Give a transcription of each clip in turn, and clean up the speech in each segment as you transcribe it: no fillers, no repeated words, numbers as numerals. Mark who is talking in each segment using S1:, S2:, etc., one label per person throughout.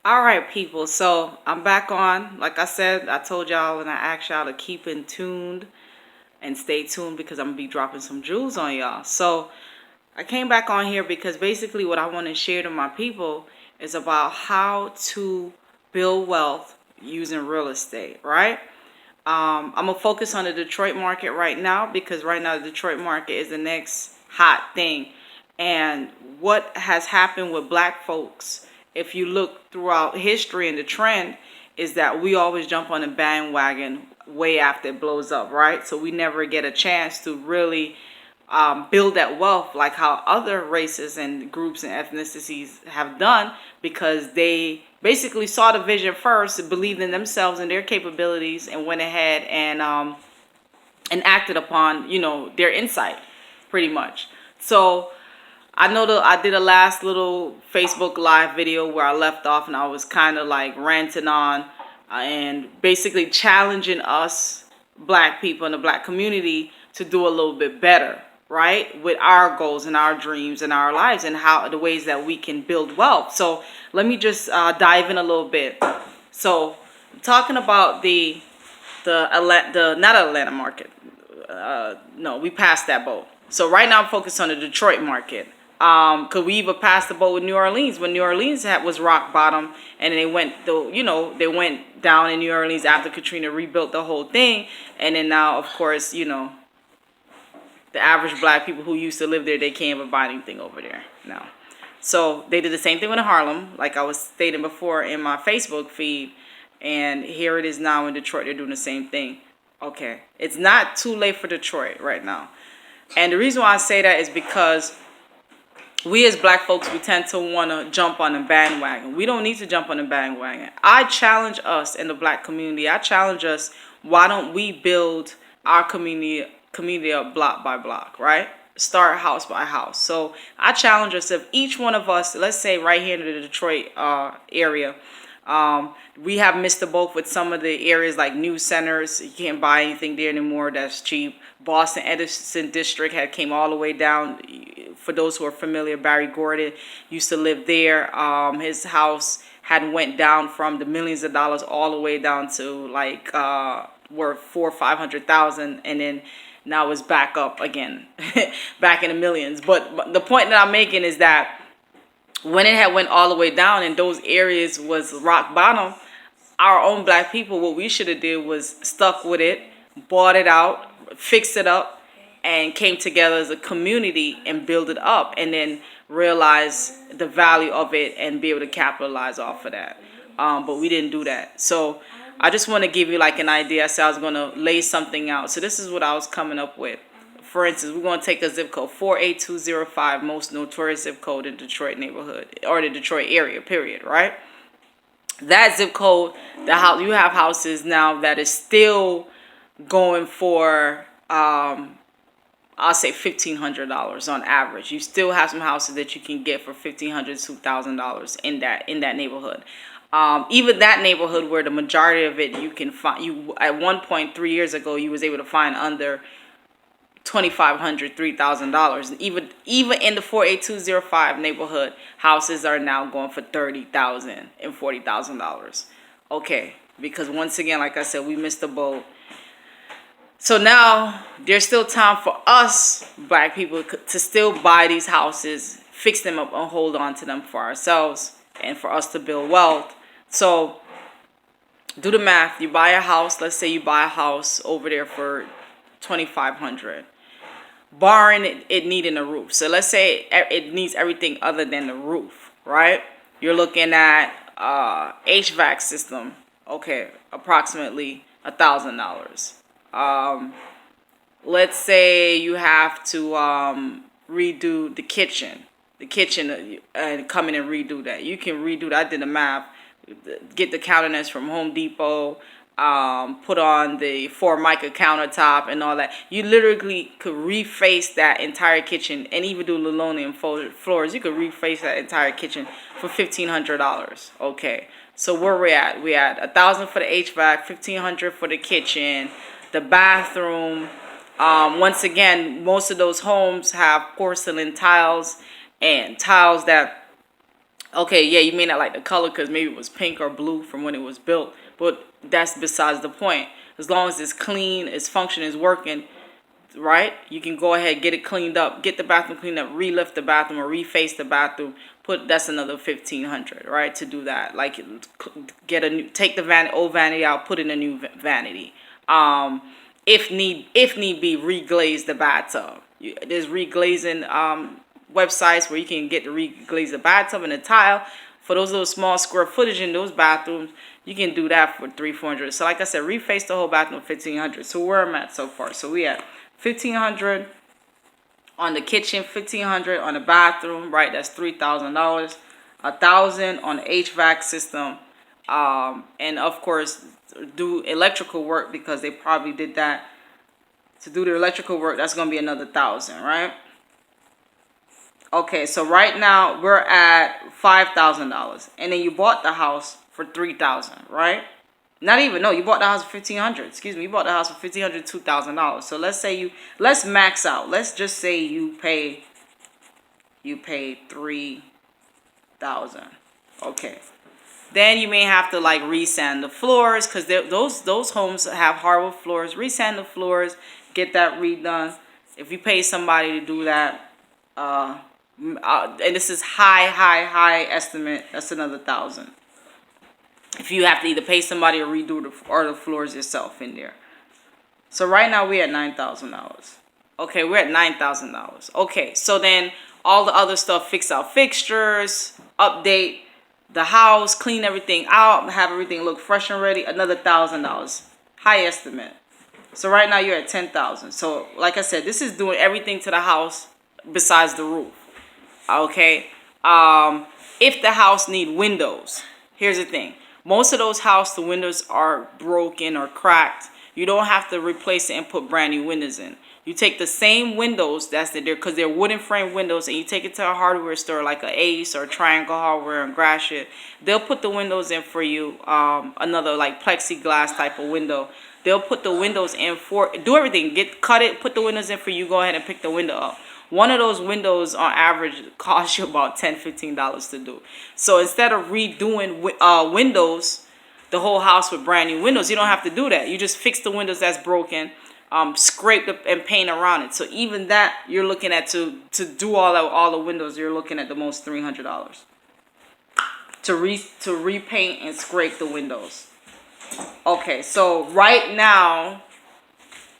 S1: All right, people. So I'm back on. Like I said, I told y'all and I asked y'all to keep in tuned and stay tuned because I'm gonna be dropping some jewels on y'all. So I came back on here because basically what I want to share to my people is about how to build wealth using real estate, right? I'm gonna focus on the Detroit market right now because right now the Detroit market is the next hot thing. And what has happened with black folks, if you look throughout history and the trend, is that we always jump on the bandwagon way after it blows up, right? So we never get a chance to really build that wealth like how other races and groups and ethnicities have done because they basically saw the vision first, believed in themselves and their capabilities, and went ahead and acted upon their insight, pretty much. So I did a last little Facebook live video where I left off and I was kind of like ranting on and basically challenging us black people in the black community to do a little bit better, right? With our goals and our dreams and our lives and how the ways that we can build wealth. So let me just dive in a little bit. So I'm talking about the not Atlanta market. No, we passed that boat. So right now I'm focused on the Detroit market. Cause we even passed the boat with New Orleans when New Orleans was rock bottom, and they went down in New Orleans after Katrina rebuilt the whole thing, and then now of course the average black people who used to live there, they can't even buy anything over there now. So they did the same thing with Harlem, like I was stating before in my Facebook feed, and here it is now in Detroit. They're doing the same thing. Okay, it's not too late for Detroit right now, and the reason why I say that is because we as black folks, we tend to want to jump on the bandwagon. We don't need to jump on the bandwagon. I challenge us in the black community. I challenge us. Why don't we build our community up block by block, right? Start house by house. So I challenge us, if each one of us, let's say right here in the Detroit area, we have missed the boat with some of the areas like news centers. You can't buy anything there anymore that's cheap. Boston Edison District had came all the way down. For those who are familiar, Barry Gordon used to live there. His house had went down from the millions of dollars all the way down to like worth 400,000 or 500,000, and then now it's back up again, back in the millions. But the point that I'm making is that when it had went all the way down and those areas was rock bottom, our own black people, what we should have did was stuck with it, bought it out, fixed it up, and came together as a community and build it up, and then realize the value of it and be able to capitalize off of that. But we didn't do that. So I just want to give you like an idea. I said I was going to lay something out. So this is what I was coming up with. For instance, we're going to take a zip code, 48205, most notorious zip code in Detroit neighborhood, or the Detroit area, period, right? That zip code, you have houses now that is still going for, I'll say $1,500 on average. You still have some houses that you can get for $1,500 to $2,000 in that neighborhood. Even that neighborhood where the majority of it you can find, you at one point 3 years ago you was able to find under $2,500, $3,000. And even in the 48205 neighborhood, houses are now going for $30,000 and $40,000. Okay, because once again, like I said, we missed the boat. So now there's still time for us black people to still buy these houses, fix them up, and hold on to them for ourselves and for us to build wealth. So do the math. You buy a house. Let's say you buy a house over there for $2,500, barring it needing a roof. So let's say it needs everything other than the roof, right? You're looking at HVAC system. Okay, approximately $1,000. Let's say you have to redo the kitchen and come in and redo that. You can redo that. I did the math. Get the cabinets from Home Depot, put on the Formica countertop and all that. You literally could reface that entire kitchen and even do linoleum floors. You could reface that entire kitchen for $1,500. Okay, so where we at? We at $1,000 for the HVAC, $1,500 for the kitchen, the bathroom. Once again, most of those homes have porcelain tiles and tiles that Okay, yeah, you may not like the color because maybe it was pink or blue from when it was built, but that's besides the point. As long as it's clean, its function is working, right? You can go ahead, get it cleaned up, get the bathroom cleaned up, relift the bathroom or reface the bathroom. That's another 1,500, right? To do that, like get a new, take the old vanity out, put in a new vanity. If need be, reglaze the bathtub. There's reglazing websites where you can get to reglaze the bathtub and the tile. For those little small square footage in those bathrooms, you can do that for 300-400. So like I said, reface the whole bathroom 1,500. So where I'm at so far. So we at 1,500 on the kitchen, 1,500 on the bathroom, right? That's $3,000. 1,000 on the HVAC system, and of course do electrical work because they probably did that. To do the electrical work, that's gonna be another 1,000, right? Okay, so right now we're at $5,000, and then you bought the house for $3,000, right? Not even, no, you bought the house for $1,500. Excuse me, you bought the house for $1,500, $2,000. So let's max out. Let's just say you pay $3,000. Okay. Then you may have to like resand the floors because those homes have hardwood floors. Resand the floors, get that redone. If you pay somebody to do that, and this is high estimate, that's another 1,000. If you have to either pay somebody or redo the floors yourself in there. So right now we're at $9,000. Okay, we're at $9,000. Okay, so then all the other stuff, fix out fixtures, update the house, clean everything out, have everything look fresh and ready, another $1,000. High estimate. So right now you're at 10,000. So like I said, this is doing everything to the house besides the roof. Okay. If the house need windows, here's the thing. Most of those the windows are broken or cracked. You don't have to replace it and put brand new windows in. You take the same windows that's there because they're wooden frame windows, and you take it to a hardware store like a Ace or Triangle Hardware and Gratiot. They'll put the windows in for you. Another like plexiglass type of window. They'll put the windows in do everything. Cut it, put the windows in for you. Go ahead and pick the window up. One of those windows on average costs you about $10-15 to do. So instead of redoing windows, the whole house with brand new windows, you don't have to do that. You just fix the windows that's broken, scrape and paint around it. So even that, you're looking at to do all the windows, you're looking at the most $300 to repaint and scrape the windows. Okay, so right now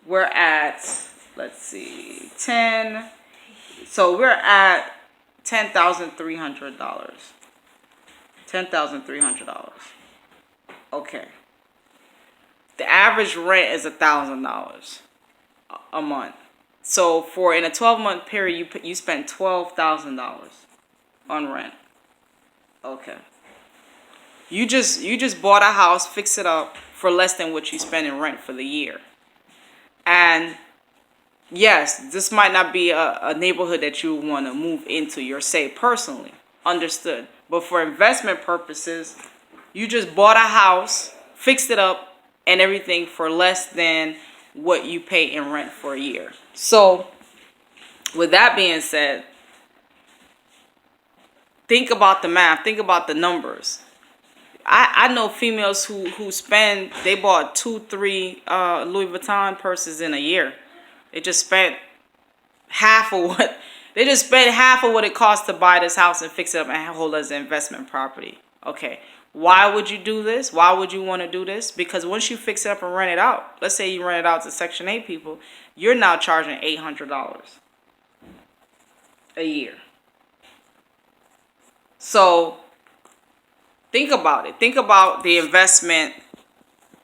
S1: we're at, let's see, 10. So we're at $10,300. $10,300. Okay. The average rent is $1,000 a month. So in a 12-month period, you spend $12,000 on rent. Okay. You just bought a house, fix it up for less than what you spend in rent for the year. And yes, this might not be a neighborhood that you want to move into yourself personally. Understood. But for investment purposes, you just bought a house, fixed it up, and everything for less than what you pay in rent for a year. So, with that being said, think about the math. Think about the numbers. I know females who they bought 2-3 Louis Vuitton purses in a year. They just spent half of what it costs to buy this house and fix it up and hold it as an investment property. Okay. Why would you do this? Why would you want to do this? Because once you fix it up and rent it out, let's say you rent it out to Section 8 people, you're now charging $800 a year. So think about it. Think about the investment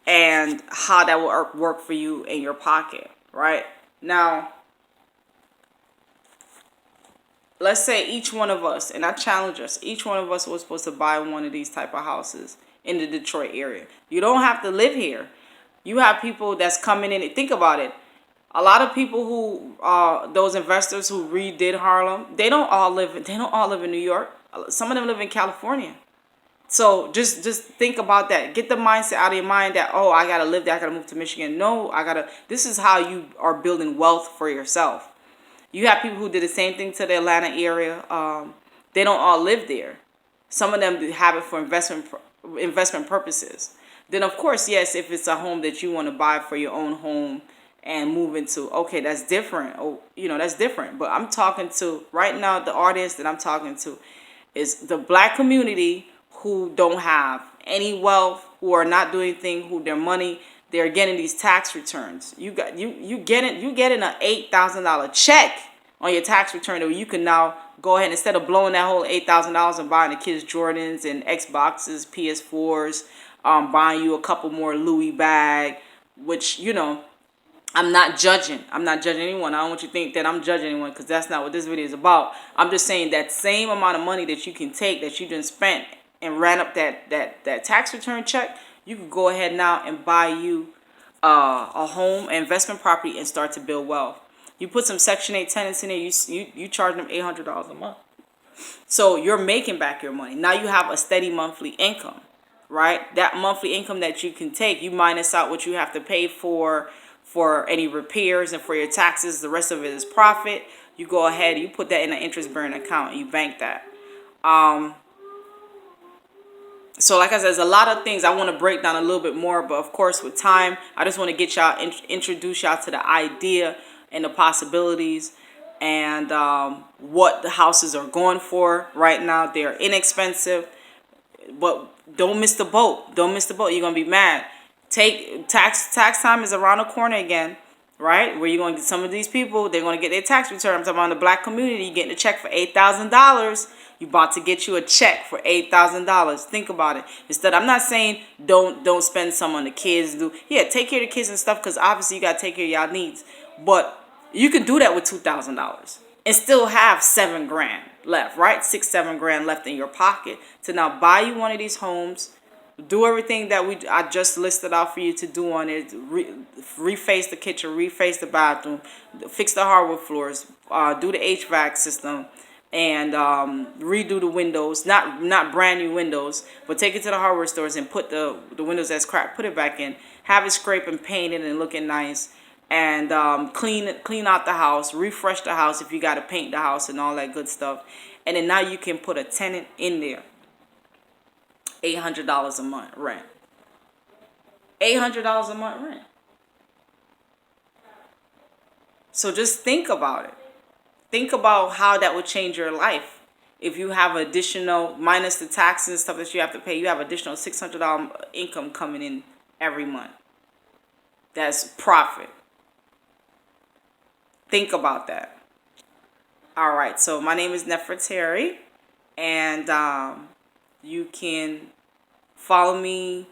S1: and how that will work for you in your pocket, right? Now, let's say each one of us, and I challenge us, each one of us was supposed to buy one of these type of houses in the Detroit area. You don't have to live here. You have people that's coming in. Think about it. A lot of people who, those investors who redid Harlem, they don't all live in New York. Some of them live in California. So just think about that. Get the mindset out of your mind that, oh, I gotta live there. I gotta move to Michigan. No, this is how you are building wealth for yourself. You have people who did the same thing to the Atlanta area. They don't all live there. Some of them have it for investment purposes. Then of course, yes, if it's a home that you want to buy for your own home and move into, okay, that's different. Oh, that's different. But I'm talking to right now, the audience that I'm talking to is the black community who don't have any wealth, who are not doing anything, who their money, they're getting these tax returns. You getting an $8,000 check on your tax return that you can now go ahead, instead of blowing that whole $8,000 and buying the kids Jordans and Xboxes, PS4s, buying you a couple more Louis bag, which I'm not judging. I'm not judging anyone. I don't want you to think that I'm judging anyone, because that's not what this video is about. I'm just saying that same amount of money that you can take, that you didn't spend and ran up that tax return check, you could go ahead now and buy you a home, an investment property, and start to build wealth. You put some Section 8 tenants in there, you charge them $800 a month. So you're making back your money. Now you have a steady monthly income, right? That monthly income that you can take, you minus out what you have to pay for any repairs and for your taxes. The rest of it is profit. You go ahead, you put that in an interest bearing account, and you bank that. So like I said, there's a lot of things I want to break down a little bit more, but of course with time, I just want to get y'all, introduce y'all to the idea and the possibilities, and what the houses are going for right now. They're inexpensive, but don't miss the boat. Don't miss the boat. You're gonna be mad. Tax time is around the corner again, right? Where you're gonna get some of these people, they're gonna get their tax return. I'm talking about the black community. You're getting a check for $8,000. You about to get you a check for $8,000. Think about it. Instead, I'm not saying don't spend some on the kids. Take care of the kids and stuff, because obviously you gotta take care of y'all needs. But you can do that with $2,000 and still have $7,000 left, right? $6-7 left in your pocket to now buy you one of these homes. Do everything that I just listed out for you to do on it. Reface the kitchen, reface the bathroom, fix the hardwood floors, do the HVAC system, and redo the windows. Not brand new windows, but take it to the hardware stores and put the windows that's cracked, put it back in. Have it scraped and painted and looking nice. And clean out the house, refresh the house if you got to paint the house and all that good stuff. And then now you can put a tenant in there. $800 a month rent. $800 a month rent. So just think about it. Think about how that would change your life. If you have additional, minus the taxes and stuff that you have to pay, you have additional $600 income coming in every month. That's profit. Think about that. All right, so my name is Nefertari, and you can follow me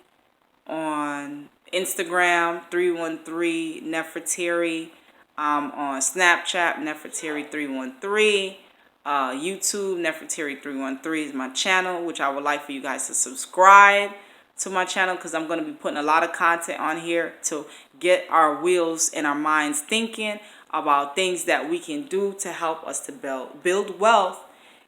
S1: on Instagram, 313 Nefertari, on Snapchat, Nefertari313, YouTube, Nefertari313 is my channel, which I would like for you guys to subscribe to my channel, because I'm going to be putting a lot of content on here to get our wheels and our minds thinking about things that we can do to help us to build wealth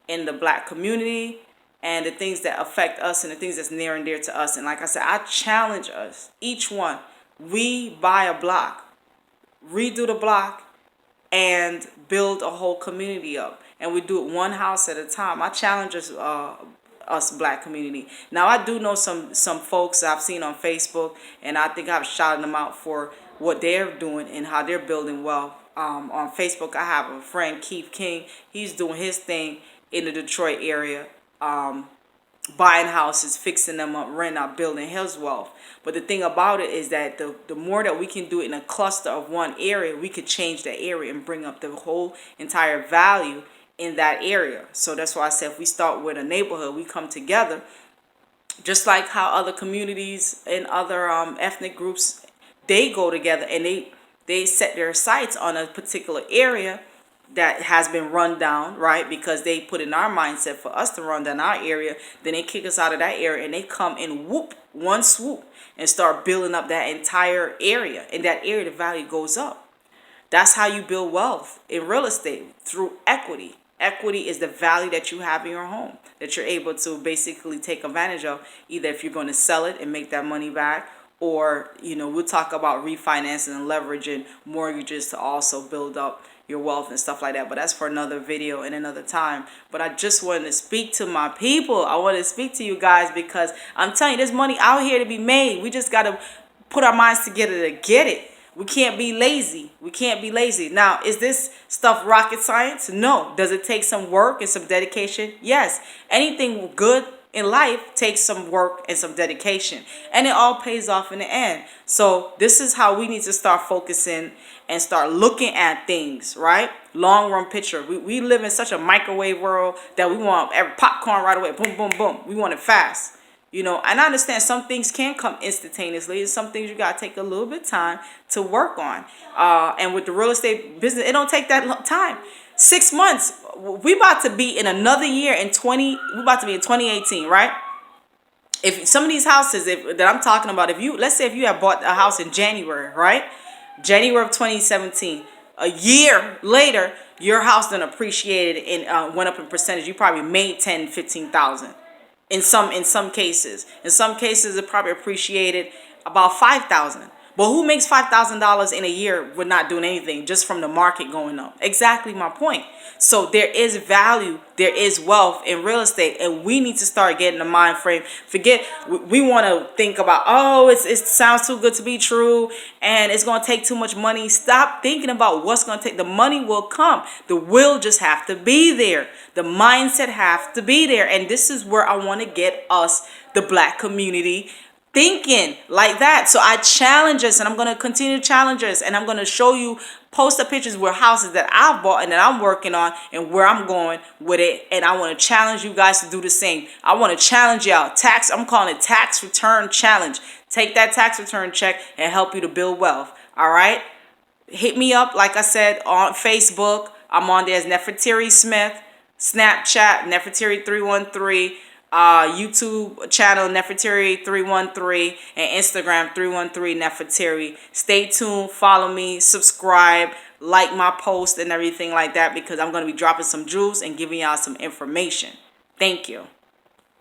S1: in the black community, and the things that affect us and the things that's near and dear to us. And like I said, I challenge us, each one, we buy a block, redo the block, and build a whole community up. And we do it one house at a time. I challenge us black community. Now, I do know some folks I've seen on Facebook, and I think I've shouted them out for what they're doing and how they're building wealth. On Facebook, I have a friend, Keith King. He's doing his thing in the Detroit area, buying houses, fixing them up, renting out, building his wealth. But the thing about it is that the more that we can do it in a cluster of one area, we could change that area and bring up the whole entire value in that area. So that's why I said, if we start with a neighborhood, we come together, just like how other communities and other ethnic groups, they go together and they set their sights on a particular area that has been run down, right? Because they put in our mindset for us to run down our area, then they kick us out of that area and they come in one swoop and start building up that entire area. And that area, the value goes up. That's how you build wealth in real estate, through equity. Equity is the value that you have in your home that you're able to basically take advantage of, either if you're going to sell it and make that money back, or we'll talk about refinancing and leveraging mortgages to also build up your wealth and stuff like that. But that's for another video and another time. But I just wanted to speak to my people. I wanted to speak to you guys because I'm telling you, there's money out here to be made. We just got to put our minds together to get it. We can't be lazy. We can't be lazy. Now, is this stuff rocket science? No. Does it take some work and some dedication? Yes. Anything good in life takes some work and some dedication, and it all pays off in the end. So this is how we need to start focusing and start looking at things, right? Long run picture. We live in such a microwave world that we want every popcorn right away. Boom, boom, boom. We want it fast. And I understand some things can come instantaneously. Some things you got to take a little bit of time to work on. And with the real estate business, it don't take that time. 6 months. We about to be in another year we about to be in 2018, right? If some of these houses that I'm talking about, let's say if you have bought a house in January, right? January of 2017, a year later, your house done appreciated and went up in percentage. You probably made 10, 15,000. In some cases. In some cases, it probably appreciated about 5,000. But who makes $5,000 in a year with not doing anything, just from the market going up? Exactly my point. So there is value, there is wealth in real estate, and we need to start getting the mind frame. We want to think about, it sounds too good to be true, and it's going to take too much money. Stop thinking about what's going to take. The money will come. The will just have to be there. The mindset have to be there. And this is where I want to get us, the Black community, thinking like that. So I challenge us, and I'm going to continue to challenge us, and I'm going to show you, post the pictures where houses that I've bought and that I'm working on and where I'm going with it. And I want to challenge you guys to do the same. I want to challenge y'all. I'm calling it tax return challenge. Take that tax return check and help you to build wealth. All right. Hit me up, like I said, on Facebook. I'm on there as Nefertiti Smith. Snapchat, Nefertiti313. YouTube channel Nefertiti313, and Instagram 313 Nefertiti. Stay tuned, follow me, subscribe, like my post and everything like that, because I'm going to be dropping some jewels and giving y'all some information. Thank you.